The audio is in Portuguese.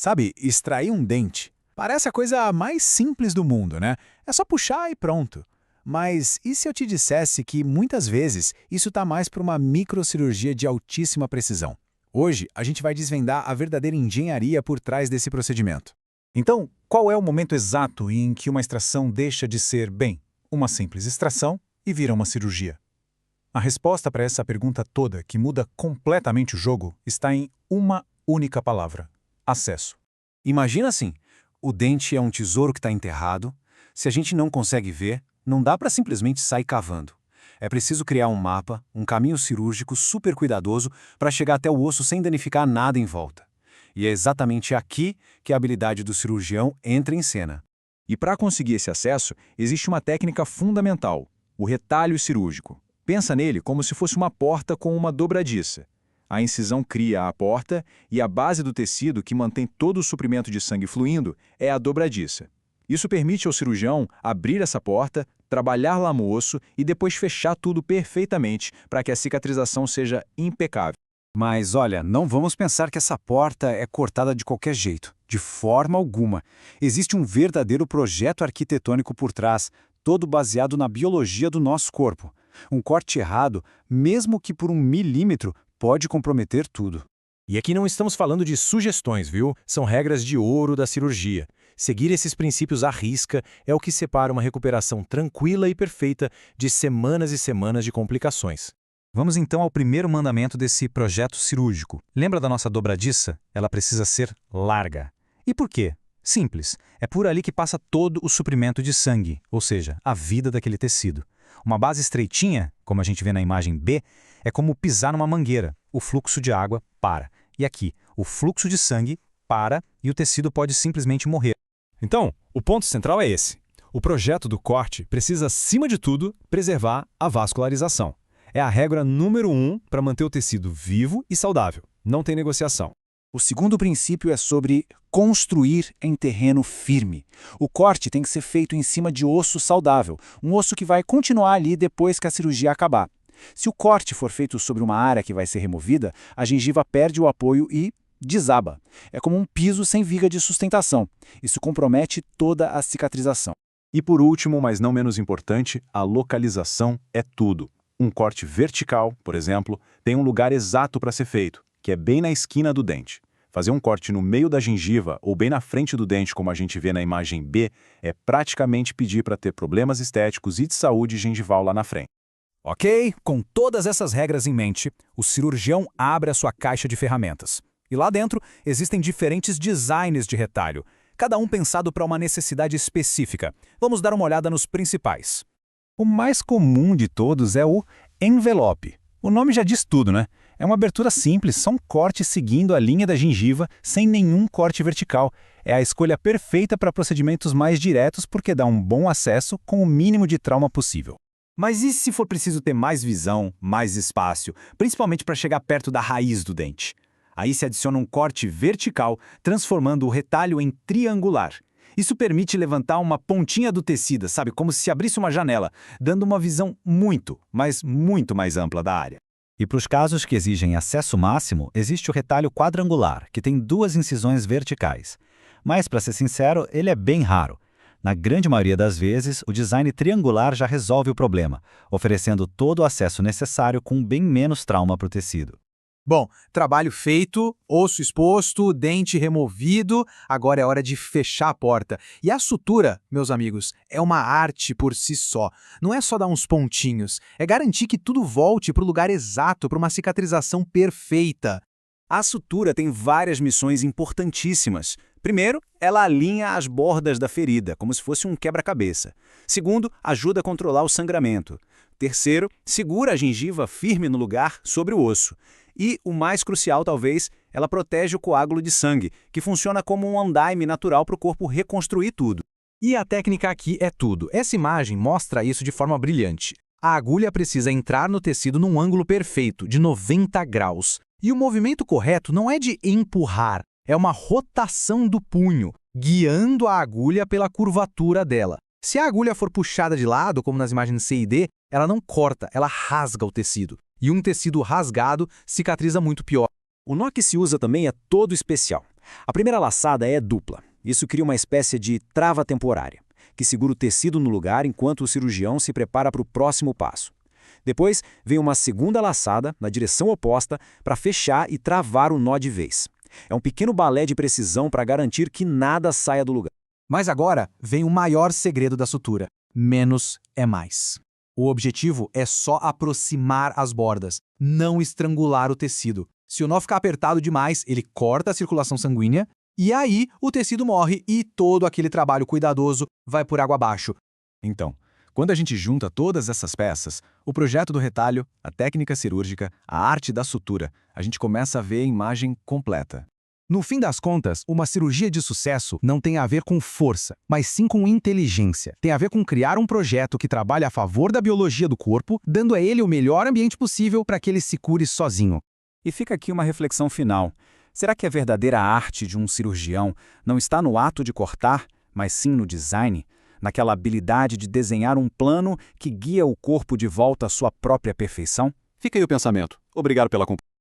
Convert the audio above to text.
Sabe, extrair um dente. Parece a coisa mais simples do mundo, né? É só puxar e pronto. Mas e se eu te dissesse que, muitas vezes, isso está mais para uma microcirurgia de altíssima precisão? Hoje, a gente vai desvendar a verdadeira engenharia por trás desse procedimento. Então, qual é o momento exato em que uma extração deixa de ser, bem, uma simples extração e vira uma cirurgia? A resposta para essa pergunta toda, que muda completamente o jogo, está em uma única palavra: acesso. Imagina assim, o dente é um tesouro que está enterrado. Se a gente não consegue ver, não dá para simplesmente sair cavando. É preciso criar um mapa, um caminho cirúrgico super cuidadoso para chegar até o osso sem danificar nada em volta. E é exatamente aqui que a habilidade do cirurgião entra em cena. E para conseguir esse acesso, existe uma técnica fundamental: o retalho cirúrgico. Pensa nele como se fosse uma porta com uma dobradiça. A incisão cria a porta e a base do tecido que mantém todo o suprimento de sangue fluindo é a dobradiça. Isso permite ao cirurgião abrir essa porta, trabalhar lá no osso e depois fechar tudo perfeitamente para que a cicatrização seja impecável. Mas olha, não vamos pensar que essa porta é cortada de qualquer jeito. De forma alguma. Existe um verdadeiro projeto arquitetônico por trás, todo baseado na biologia do nosso corpo. Um corte errado, mesmo que por 1 milímetro, pode comprometer tudo. E aqui não estamos falando de sugestões, viu? São regras de ouro da cirurgia. Seguir esses princípios à risca é o que separa uma recuperação tranquila e perfeita de semanas e semanas de complicações. Vamos então ao primeiro mandamento desse projeto cirúrgico. Lembra da nossa dobradiça? Ela precisa ser larga. E por quê? Simples. É por ali que passa todo o suprimento de sangue, ou seja, a vida daquele tecido. Uma base estreitinha, como a gente vê na imagem B, é como pisar numa mangueira. O fluxo de água para. E aqui, o fluxo de sangue para e o tecido pode simplesmente morrer. Então, o ponto central é esse. O projeto do corte precisa, acima de tudo, preservar a vascularização. É a regra número 1 para manter o tecido vivo e saudável. Não tem negociação. O segundo princípio é sobre construir em terreno firme. O corte tem que ser feito em cima de osso saudável, um osso que vai continuar ali depois que a cirurgia acabar. Se o corte for feito sobre uma área que vai ser removida, a gengiva perde o apoio e desaba. É como um piso sem viga de sustentação. Isso compromete toda a cicatrização. E por último, mas não menos importante, a localização é tudo. Um corte vertical, por exemplo, tem um lugar exato para ser feito, que é bem na esquina do dente. Fazer um corte no meio da gengiva ou bem na frente do dente, como a gente vê na imagem B, é praticamente pedir para ter problemas estéticos e de saúde gengival lá na frente. Ok? Com todas essas regras em mente, o cirurgião abre a sua caixa de ferramentas. E lá dentro existem diferentes designs de retalho, cada um pensado para uma necessidade específica. Vamos dar uma olhada nos principais. O mais comum de todos é o envelope. O nome já diz tudo, né? É uma abertura simples, só um corte seguindo a linha da gengiva, sem nenhum corte vertical. É a escolha perfeita para procedimentos mais diretos porque dá um bom acesso com o mínimo de trauma possível. Mas e se for preciso ter mais visão, mais espaço, principalmente para chegar perto da raiz do dente? Aí se adiciona um corte vertical, transformando o retalho em triangular. Isso permite levantar uma pontinha do tecido, sabe, como se abrisse uma janela, dando uma visão muito, mas muito mais ampla da área. E para os casos que exigem acesso máximo, existe o retalho quadrangular, que tem 2 incisões verticais. Mas, para ser sincero, ele é bem raro. Na grande maioria das vezes, o design triangular já resolve o problema, oferecendo todo o acesso necessário com bem menos trauma para o tecido. Bom, trabalho feito, osso exposto, dente removido, agora é hora de fechar a porta. E a sutura, meus amigos, é uma arte por si só. Não é só dar uns pontinhos, é garantir que tudo volte para o lugar exato, para uma cicatrização perfeita. A sutura tem várias missões importantíssimas. Primeiro, ela alinha as bordas da ferida, como se fosse um quebra-cabeça. Segundo, ajuda a controlar o sangramento. Terceiro, segura a gengiva firme no lugar sobre o osso. E, o mais crucial talvez, ela protege o coágulo de sangue, que funciona como um andaime natural para o corpo reconstruir tudo. E a técnica aqui é tudo. Essa imagem mostra isso de forma brilhante. A agulha precisa entrar no tecido num ângulo perfeito, de 90 graus. E o movimento correto não é de empurrar, é uma rotação do punho, guiando a agulha pela curvatura dela. Se a agulha for puxada de lado, como nas imagens C e D, ela não corta, ela rasga o tecido. E um tecido rasgado cicatriza muito pior. O nó que se usa também é todo especial. A primeira laçada é dupla. Isso cria uma espécie de trava temporária, que segura o tecido no lugar enquanto o cirurgião se prepara para o próximo passo. Depois, vem uma segunda laçada, na direção oposta, para fechar e travar o nó de vez. É um pequeno balé de precisão para garantir que nada saia do lugar. Mas agora vem o maior segredo da sutura: menos é mais. O objetivo é só aproximar as bordas, não estrangular o tecido. Se o nó ficar apertado demais, ele corta a circulação sanguínea, e aí o tecido morre e todo aquele trabalho cuidadoso vai por água abaixo. Então, quando a gente junta todas essas peças, o projeto do retalho, a técnica cirúrgica, a arte da sutura, a gente começa a ver a imagem completa. No fim das contas, uma cirurgia de sucesso não tem a ver com força, mas sim com inteligência. Tem a ver com criar um projeto que trabalha a favor da biologia do corpo, dando a ele o melhor ambiente possível para que ele se cure sozinho. E fica aqui uma reflexão final. Será que a verdadeira arte de um cirurgião não está no ato de cortar, mas sim no design? Naquela habilidade de desenhar um plano que guia o corpo de volta à sua própria perfeição? Fica aí o pensamento. Obrigado pela companhia.